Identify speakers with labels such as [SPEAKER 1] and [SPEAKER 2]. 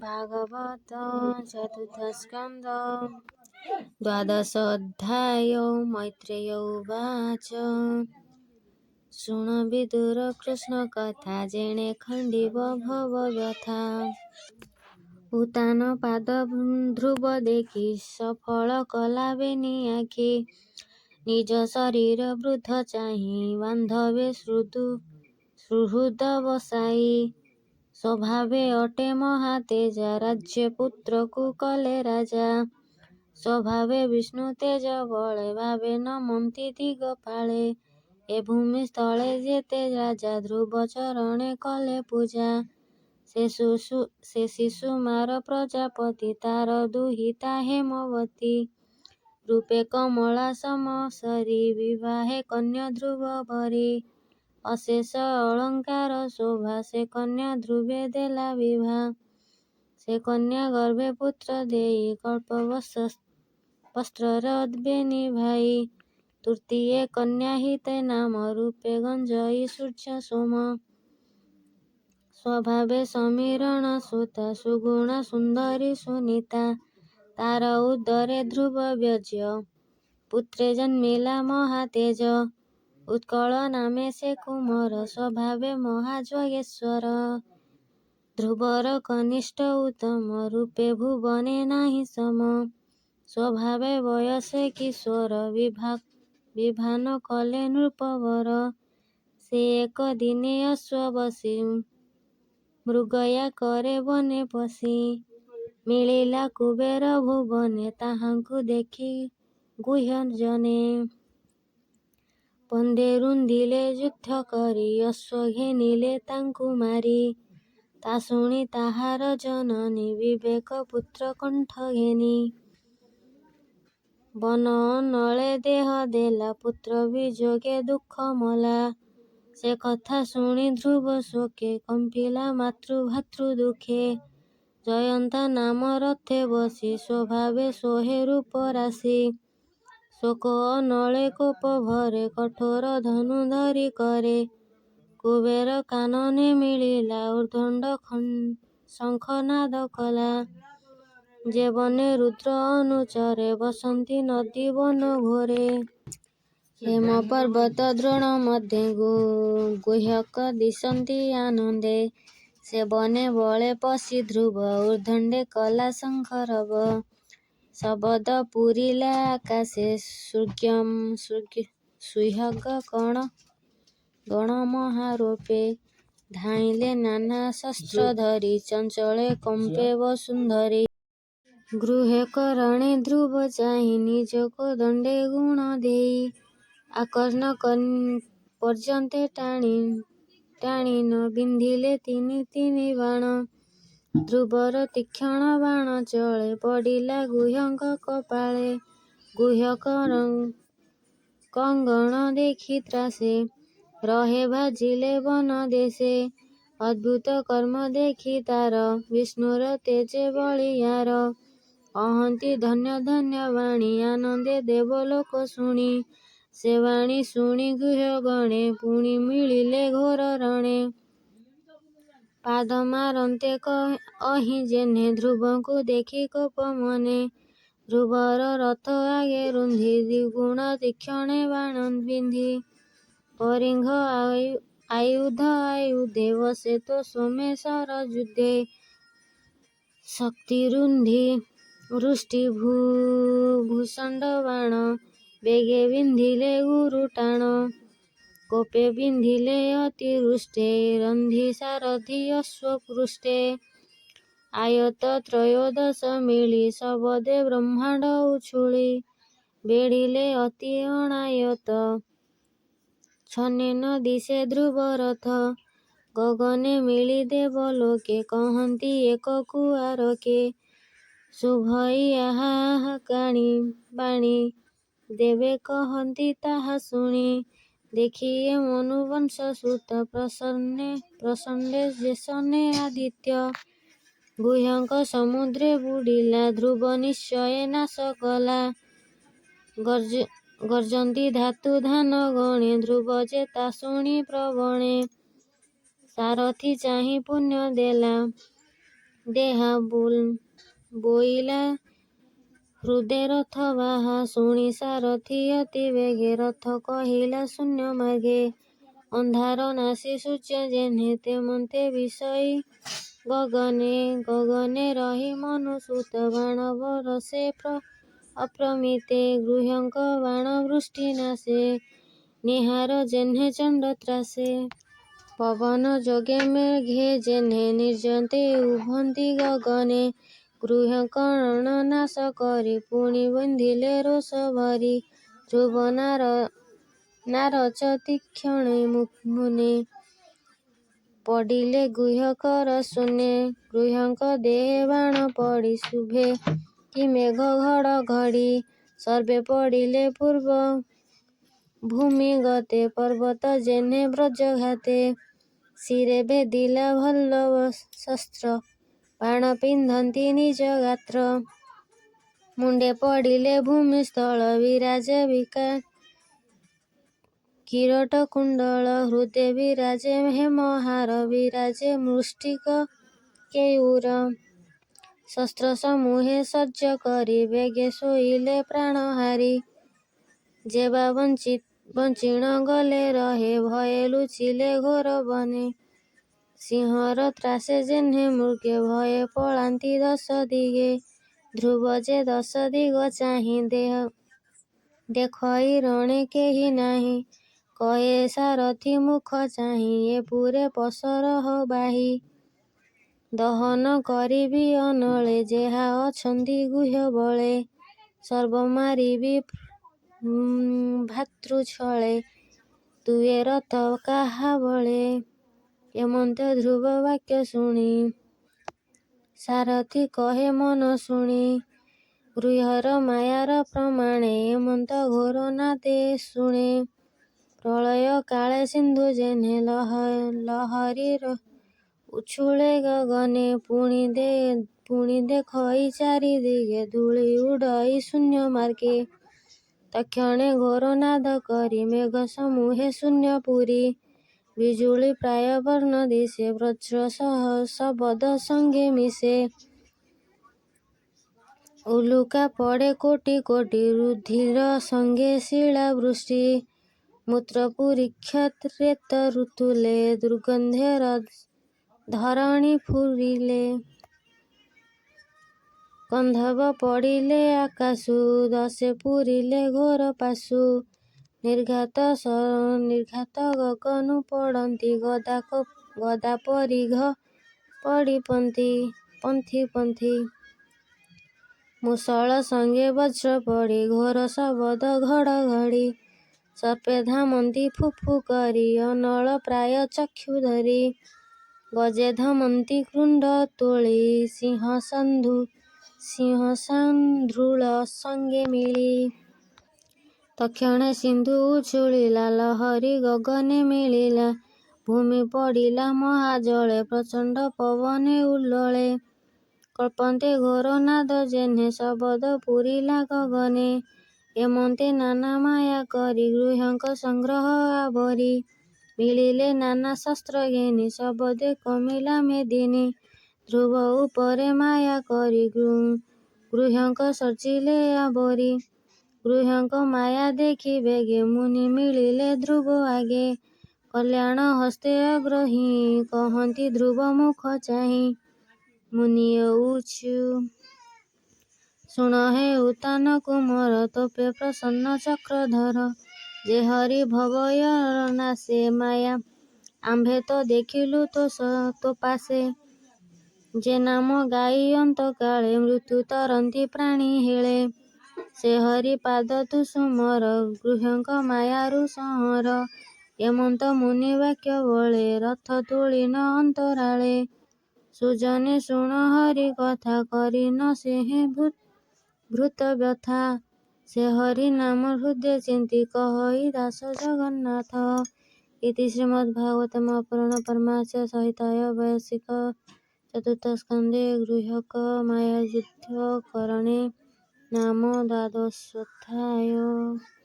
[SPEAKER 1] भागवत चतुर्थस्कन्ध द्वादशोऽध्याय मैत्रेय उवाच शृणु विदुर कृष्णकथा जेणे खण्डिव भवव्यथा ଉତ୍ତାନପାଦ ଧ୍ରୁବ ଦେଖି ସଫଳ କଲା ବେନି ଆଖି ନିଜ ଶରୀର ବୃଦ୍ଧ ଚାହିଁ ବାନ୍ଧବେ ସୁହୃଦ ବସାଇ ସ୍ୱଭାବେ ଅଟେ ମହାତେଜା ରାଜ୍ୟ ପୁତ୍ରକୁ କଲେ ରାଜା ସ୍ୱଭାବେ ବିଷ୍ଣୁ ତେଜ ବଳେ ଭାବେ ନମନ୍ତି ଦିଗପାଳେ ଏ ଭୂମି ସ୍ଥଳେ ଯେତେ ରାଜା ଧ୍ରୁବ ଚରଣେ କଲେ ପୂଜା ସେ ଶିଶୁମାର ପ୍ରଜାପତି ତାର ଦୁହିତା ହେମବତୀ ରୂପେ କମଳା ସମସରି ବିବାହେ କନ୍ୟା ଧ୍ରୁବ ବରୀ ଅଶେଷ ଅଳଙ୍କାର ଶୋଭା ସେ କନ୍ୟା ଧ୍ରୁବେ ଦେଲା ବିଭା ସେ କନ୍ୟା ଗର୍ଭେ ପୁତ୍ର ଦେଇ କଳ୍ପ ବସ୍ତ୍ରର ବେନି ଭାଇ ତୃତୀୟ କନ୍ୟା ହିତେ ନାମ ରୂପେ ଗଞ୍ଜଇ ସୂର୍ଯ୍ୟ ସୋମ ସ୍ୱଭାବେ ସମୀରଣ ସୁତା ସୁଗୁଣ ସୁନ୍ଦରୀ ସୁନୀତା ତାର ଉଦରେ ଧ୍ରୁବ ବ୍ୟଜ୍ୟ ପୁତ୍ରେ ଜନ୍ମିଲା ମହାତେଜ ଉତ୍କଳ ନାମେ ସେ କୁମର ସ୍ୱଭାବେ ମହାଯୋଗେଶ୍ୱର ଧ୍ରୁବର କନିଷ୍ଠ ଉତ୍ତମ ରୂପେ ଭୁବନେ ନାହିଁ ସମ ସ୍ୱଭାବେ ବୟସେ କିଶୋର ବିଭାନ କଲେ ନୃପବର ସେ ଏକ ଦିନେ ଅଶ୍ୱ ବସି ମୃଗୟା କରେ ବନେ ପଶି ମିଳିଲା କୁବେର ଭୁବନେ ତାହାଙ୍କୁ ଦେଖି ଗୁହ୍ୟ ଜନେ ପନ୍ଦେ ରୁନ୍ଧିଲେ ଯୁଦ୍ଧ କରି ଅଶ୍ୱ ଘେନିଲେ ତାଙ୍କୁ ମାରି ତା ଶୁଣି ତାହାର ଜନନୀ ବିବେକ ପୁତ୍ର କଣ୍ଠ ଘେନି ବନ ଅନଳେ ଦେହ ଦେଲା ପୁତ୍ର ବିଯୋଗେ ଦୁଃଖ ମଲା ସେ କଥା ଶୁଣି ଧ୍ରୁବ ଶୋକେ କମ୍ପିଲା ମାତୃଭାତୃ ଦୁଃଖେ ଜୟନ୍ତା ନାମ ରଥେ ବସି ସ୍ୱଭାବେ ଶୋହେ ରୂପ ରାଶି ଶୋକ ଅନଳେ କୋପ ଭରେ କଠୋର ଧନୁ ଧରି କରେ କୁବେର କାନନେ ମିଳିଲା ଉର୍ଦ୍ଦଣ୍ଡ ଶଙ୍ଖନାଦ କଲା ଯେ ବନେ ରୁଦ୍ର ଅନୁଚରେ ବସନ୍ତି ନଦୀ ବନ ଘୋରେ ହେମ ପର୍ବତ ଦ୍ରୋଣ ମଧ୍ୟେ ଗୁହ୍ୟକ ଦିଶନ୍ତି ଆନନ୍ଦେ ସେ ବନେ ବଳେ ପଶି ଧ୍ରୁବ ଉର୍ଦ୍ଦଣ୍ଡେ କଲା ଶଙ୍ଖରବ ଶବଦ ପୂରିଲା ଆକାଶେ ସୁହ୍ୟଗ ଗଣ ମହାରୂପେ ଧାଇଁଲେ ନାନା ଶସ୍ତ୍ର ଧରି ଚଞ୍ଚଳେ କମ୍ପେ ବସୁନ୍ଧରୀ ଗୃହେ କରଣେ ଧ୍ରୁବ ଚାହିଁ ନିଜକୁ ଦଣ୍ଡେ ଗୁଣ ଦେଇ ଆକର୍ଣ୍ଣ ପର୍ଯ୍ୟନ୍ତେ ଟାଣିନ ବିନ୍ଧିଲେ ତିନି ବାଣ ଧ୍ରୁବର ତୀକ୍ଷଣ ବାଣ ଚଳେ ପଡ଼ିଲା ଗୁହ୍ୟଙ୍କ କପାଳେ ଗୁହ୍ୟ କଙ୍ଗଣ ଦେଖି ତ୍ରାସେ ରହେ ଭାଜିଲେ ବନ ଦେଶେ ଅଦ୍ଭୁତ କର୍ମ ଦେଖି ତାର ବିଷ୍ଣୁର ତେଜେ ବଳିୟାର ଅହନ୍ତି ଧନ୍ୟ ଧନ୍ୟ ବାଣୀ ଆନନ୍ଦେ ଦେବଲୋକ ଶୁଣି ସେ ବାଣୀ ଶୁଣି ଗୁହ୍ୟ ଗଣେ ପୁଣି ମିଳିଲେ ଘୋର ରଣେ ପାଦ ମାରନ୍ତେ ଅହିଁ ଯେହ୍ନେ ଧ୍ରୁବଙ୍କୁ ଦେଖି କୋପ ମନେ ଧ୍ରୁବର ରଥ ଆଗେ ରୁନ୍ଧି ଦ୍ୱିଗୁଣ ତୀକ୍ଷଣେ ବାଣ ବିନ୍ଧି ପରିଘ ଆୟୁଧେ ବସେ ତୋ ସୋମେଶ୍ୱର ଯୁଧେ ଶକ୍ତି ରୁଷ୍ଟି ଭୂଷଣ୍ଡ ବାଣ ବେଗେ ବିନ୍ଧିଲେ ଗୁରୁ ଟାଣ କୋପେ ବିନ୍ଧିଲେ ଅତି ରୁଷ୍ଟେ ରନ୍ଧି ସାରଥି ଅଶ୍ୱପୃଷ୍ଠେ ଆୟତ ତ୍ରୟୋଦଶ ମିଳି ଶବଦେ ବ୍ରହ୍ମାଣ୍ଡ ଉଛୁଳି ବେଢ଼ିଲେ ଅତି ଅଣାୟତ ଛନେନ ଦିଶେ ଧ୍ରୁବ ରଥ ଗଗନେ ମିଳି ଦେବଲୋକେ କହନ୍ତି ଏକ କୁଆରକେ ଶୁଭଇ ଆହା ବାଣୀ ଦେବେ କହନ୍ତି ତାହା ଶୁଣି ଦେଖିଏ ମନୁବଂଶ ସୁତ ପ୍ରସଣ୍ଡେ ଯେସନେ ଆଦିତ୍ୟ ଗୁହ୍ୟଙ୍କ ସମୁଦ୍ରେ ବୁଡ଼ିଲା ଧ୍ରୁବ ନିଶ୍ଚୟ ନାଶ କଲା ଗର୍ଜନ୍ତି ଧାତୁ ଧାନ ଗଣେ ଧ୍ରୁବ ଯେ ତା ଶୁଣି ପ୍ରବଣେ ସାରଥି ଚାହିଁ ପୁଣ୍ୟ ଦେଲା ଦେହା ବୋଇଲା ହୃଦେ ରଥ ବାହା। ଶୁଣି ସାରଥି ଅତି ବେଗେ ରଥ କହିଲା ଶୂନ୍ୟ ମାର୍ଗେ। ଅନ୍ଧାର ନାଶି ସୂର୍ଯ୍ୟ ଯେହ୍ନେ ତେମନ୍ତେ ବିଷୟୀ ଗଗନେ। ଗଗନେ ରହି ମନୁସୂତ ବାଣ ବରଷେ ଅପ୍ରମିତେ। ଗୁହ୍ୟଙ୍କ ବାଣ ବୃଷ୍ଟି ନାଶେ ନୀହାର ଯେହ୍ନେ ଚଣ୍ଡ ତ୍ରାସେ। ପବନ ଯୋଗେ ମେଘେ ଯେହ୍ନେ ନିର୍ଯନ୍ତେ ଉଭନ୍ତି ଗଗନେ। ଗୁହ୍ୟଙ୍କ ରଣ ନାଶ କରି ପୁଣି ବନ୍ଧିଲେ ରୋଷ ଭରି। ଧ୍ରୁବ ନାରଚ ତୀକ୍ଷଣେ ମୁନେ ପଡ଼ିଲେ ଗୁହ୍ୟଙ୍କର ଶୂନ୍ୟେ। ଗୁହ୍ୟଙ୍କ ଦେହେ ବାଣ ପଡ଼ି ଶୁଭେ କି ମେଘ ଘଡ଼ଘଡ଼ି। ସର୍ବେ ପଡ଼ିଲେ ପୂର୍ବ ଭୂମିଗତେ ପର୍ବତ ଯେହ୍ନେ ବଜ୍ରଘାତେ। ଶିରେ ଭେଦିଲା ଭଲ୍ଲଭ ଶସ୍ତ୍ର ବାଣ ପିନ୍ଧନ୍ତି ନିଜ ଗାତ୍ର। ମୁଣ୍ଡେ ପଡ଼ିଲେ ଭୂମିସ୍ଥଳ ବିରାଜେ କିରୀଟ କୁଣ୍ଡଳ। ହୃଦେ ବିରାଜେ ହେମହାର ବିରାଜେ ମୃଷ୍ଟିକ କେୟୂର। ଶସ୍ତ୍ର ସମୂହେ ସଜ୍ଜ କରି ବେଗେ ଶୋଇଲେ ପ୍ରାଣହାରି। ଯେ ବା ବଞ୍ଚିଣ ଗଲେ ରହେ ଭୟେ ଲୁଚିଲେ ଘୋର ବନେ। ସିଂହର ତ୍ରାସେ ଯେହ୍ନେ ମୃଗେ ଭୟେ ପଳାନ୍ତି ଦଶ ଦିଗେ। ଧ୍ରୁବ ଯେ ଦଶ ଦିଗ ଚାହିଁ ଦେଖଇ ରଣେ କେହି ନାହିଁ। କହେ ସାରଥି ମୁଖ ଚାହିଁ ଏପୁରେ ପସରହ ବାହି। ଦହନ କରିବି ଅନଳେ ଯେହା ଅଛନ୍ତି ଗୁହ୍ୟ ବଳେ। ସର୍ବ ମାରିବି ଭ୍ରାତୃଛଳେ ତୁଏ ରଥ କାହା ବଳେ। ଏମନ୍ତ ଧ୍ରୁବ ବାକ୍ୟ ଶୁଣି ସାରଥି କହେ ମନ ଶୁଣି। ଗୁହ୍ୟର ମାୟାର ପ୍ରମାଣେ ଏମନ୍ତ ଘୋର ନାଦେ ଶୁଣେ। ପ୍ରଳୟ କାଳେ ସିନ୍ଧୁ ଯେହ୍ନେ ଲହରୀ ଉଛୁଳେ ଗଗନେ। ପୁଣି ଦେଖଇ ଚାରି ଦିଗେ ଧୂଳି ଉଡ଼ଇ ଶୂନ୍ୟ ମାର୍ଗେ। ତକ୍ଷଣେ ଘୋର ନାଦ କରି ମେଘ ସମୂହେ ଶୂନ୍ୟ ପୂରି। ବିଜୁଳି ପ୍ରାୟ ବର୍ଣ୍ଣ ଦିଶେ ବଜ୍ର ଶବଦ ସଙ୍ଗେ ମିଶେ। ଉଲୁକା ପଡ଼େ କୋଟି କୋଟି ରୁଧିର ସଙ୍ଗେ ଶିଳା ବୃଷ୍ଟି। ମୂତ୍ର ପୁରୀ କ୍ଷତରେତ ତୁଲେ ଦୁର୍ଗନ୍ଧେ ଧରଣୀ ଫୁରିଲେ। ଗନ୍ଧବ ପଡ଼ିଲେ ଆକାଶୁ ଦଶେ ପୂରିଲେ ଘୋର ପାଶୁ। ନିର୍ଘାତ ଗଗନୁ ପଡ଼ନ୍ତି ଗଦା ପରିଘ ପଡ଼ି ପନ୍ଥି। ମୂଷଳ ସଙ୍ଗେ ବଜ୍ର ପଡ଼ି ଘୋର ଶବଦ ଘଡ଼ଘଡ଼ି। ସର୍ପେ ଧାମନ୍ତି ଫୁ ଫୁ କରି ଅନଳ ପ୍ରାୟ ଚକ୍ଷୁ ଧରି। ଗଜେ ଧମନ୍ତି କୃଣ୍ଢ ତୋଳି ସିଂହ ଶାର୍ଦୂଳ ସଙ୍ଗେ ମିଳି। ତକ୍ଷଣେ ସିନ୍ଧୁ ଉଛୁଳିଲା ଲହରୀ ଗଗନେ ମିଳିଲା। ଭୂମି ପଡ଼ିଲା ମହାଜଳେ ପ୍ରଚଣ୍ଡ ପବନେ ଉଲ୍ଲୋଳେ। କଳ୍ପନ୍ତେ ଘୋର ନାଦ ଯେହ୍ନେ ଶବଦ ପୂରିଲା ଗଗନେ। ଏମନ୍ତେ ନାନା ମାୟା କରି ଗୁହ୍ୟଙ୍କ ସଂଗ୍ରହ ଆବରି। ମିଳିଲେ ନାନା ଶସ୍ତ୍ର ଘେନି ଶବଦେ କମିଲା ମେଦିନୀ। ଧ୍ରୁବ ଉପରେ ମାୟା କରି ଗୁହ୍ୟଙ୍କ ସର୍ଜିଲେ ଆବରି। ଗୁହ୍ୟଙ୍କ ମାୟା ଦେଖି ବେଗେ ମୁନି ମିଳିଲେ ଧ୍ରୁବ ଆଗେ। କଲ୍ୟାଣ ହସ୍ତେ ଅଗ୍ରହୀ କହନ୍ତି ଧ୍ରୁବ ମୁଖ ଚାହିଁ। ମୁନି ଉଚୁ ଶୁଣ ହେଉତାନ କୁମର ତୋପେ ପ୍ରସନ୍ନ ଚକ୍ରଧର। ଯେ ହରି ଭବୟର ନାଶେ ମାୟା ଆମ୍ଭେ ତ ଦେଖିଲୁ ତୋ ପାଶେ। ଯେ ନାମ ଗାଇ ଅନ୍ତକାଳେ ମୃତ୍ୟୁ ତରନ୍ତି ପ୍ରାଣୀ ହେଳେ। ସେ ହରି ପାଦ ତୁ ସୁମର ଗୁହ୍ୟଙ୍କ ମାୟାରୁ ସଂହର। ଏମନ୍ତ ମୁନି ବାକ୍ୟ ବଳେ ରଥ ତୁଳିନ ଅନ୍ତରାଳେ। ସୁଜନେ ଶୁଣ ହରି କଥା କରିନ ସେହେ ଭୃତ ବ୍ୟଥା। ସେ ହରି ନାମ ହୃଦେ ଚିନ୍ତି କହଇ ଦାସ ଜଗନ୍ନାଥ। ଇତି ଶ୍ରୀମଦ୍ଭାଗବତମ୍ ଅପୁରାଣ ପାରମହଂସ୍ୟ ସଂହିତାୟଂ ବୈଶିକ ଚତୁର୍ଥ ସ୍କନ୍ଧେ ଗୁହ୍ୟକ ମାୟାଯୁଦ୍ଧ କରଣେ ନାମ ଦ୍ବାଦଶୋऽଧ୍ୟାୟः।